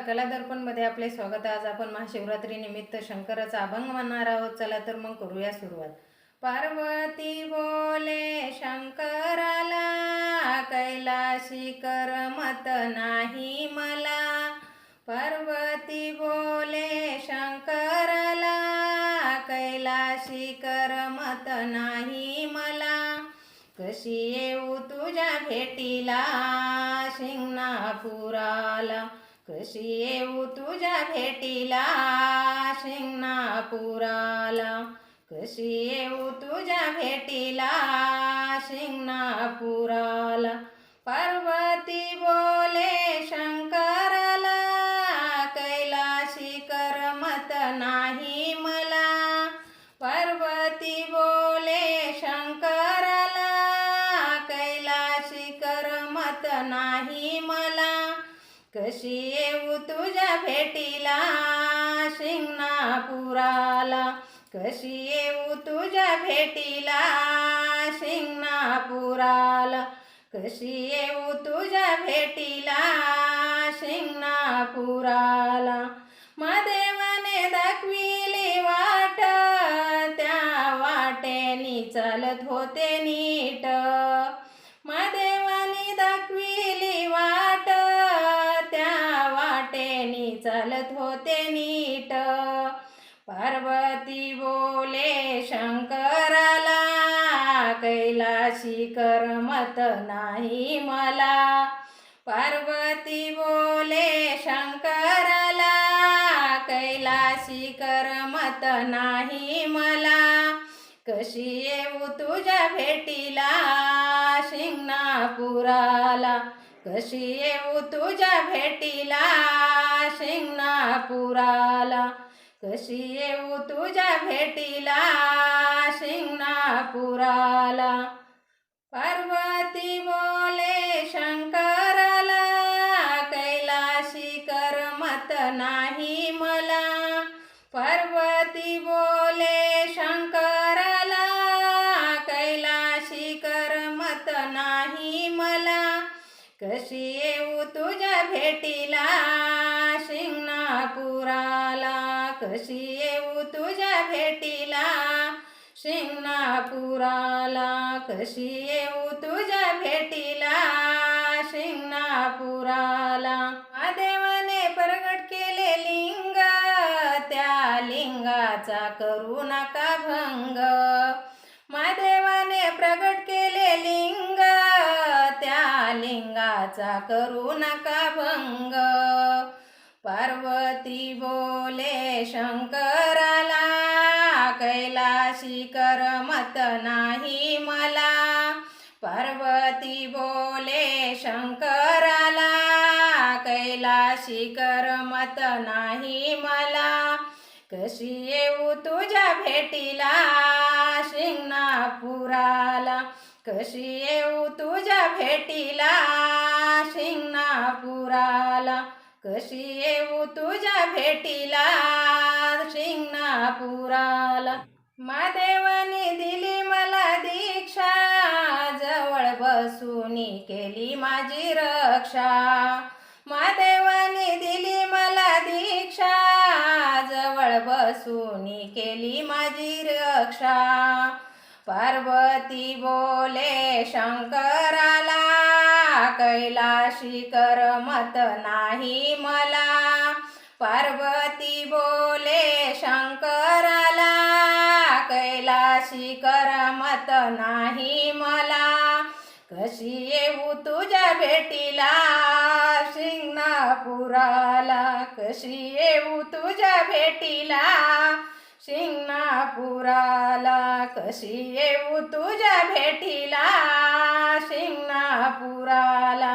कला दर्पणमध्ये आपले स्वागत आहे। आज आपण महाशिवरात्री निमित्त शंकराचा अभंग म्हणणार आहोत। चला तर मग करूया सुरुवात। पार्वती बोले शंकराला, कैलाशी करमत नाही मला। पार्वती बोले शंकराला, कैलाशी करमत नाही मला। कशी येऊ तुझ्या भेटीला शिंगणापुराला, कशी येऊ तुझ्या भेटीला शिंगणापुराला, कशी येऊ तुझ्या भेटीला शिंगणापुराला। पार्वती बोले शंकराला, कैलाशी करमत नाही मला। पार्वती बोले शंकराला, कैलाशी करमत नाही मला। कशी येऊ तुझ्या भेटीला शिंगणापुराला, कशी येऊ तुझ्या भेटीला शिंगणापुराला, कशी येऊ तुझ्या भेटीला शिंगणापुराला। महादेवाने दाखविली वाट, त्या वाटेनी चालत होते नीट। महादेवाने दाखविली वाट, त्या वाटेनी चालत होते नीट। पार्वती बोले शंकराला, कैलाशी करमत नाही मला। पार्वती बोले शंकराला, कैलाशी करमत नाही मला। कशी येऊ तुझ्या भेटीला शिंगणापुराला, कशी येऊ तुझ्या भेटीला शिंगणापुराला, कशी येऊ तुझ्या भेटीला शिंगणापुराला। पार्वती बोले शंकराला, कैलाशी करमत नाही मला। पार्वती बोले शंकराला, कैलाशी करमत नाही मला। कशी येऊ तुझ्या भेटीला शिंगणापुराला, कशी येऊ तुझ्या भेटीला शिंगणापुराला, कशी येऊ तुझ्या भेटीला शिंगणापुराला। महादेवाने प्रगट केले लिंग, त्या लिंगाचा करू नका भंग। महादेवाने प्रगट केले लिंग, त्या लिंगाचा करू नका भंग। पार्वती बोले शंकराला, कैलाशी करमत नाही मला। पार्वती बोले शंकराला, कैलाशी करमत नाही मला। कशी येऊ तुझ्या भेटीला शिंगणापुराला, कशी येऊ तुझ्या भेटीला शिंगणापुराला, कशी येऊ तुझ्या भेटीला शिंगणापुराला। महादेवाने दिली मला दीक्षा, जवळ बसूनी केली माझी रक्षा। महादेवाने दिली मला दीक्षा, जवळ बसूनी केली माझी रक्षा। पार्वती बोले शंकराला, कैलाशी करमत नाही मला। पार्वती बोले शंकराला, कैलाशी करमत नाही मला। कशी येऊ तुझ्या भेटीला शिंगणापुराला, कशी येऊ तुझ्या भेटीला शिंगणापुराला, कशी येऊ तुझ्या भेटीला शिंगणापुराला।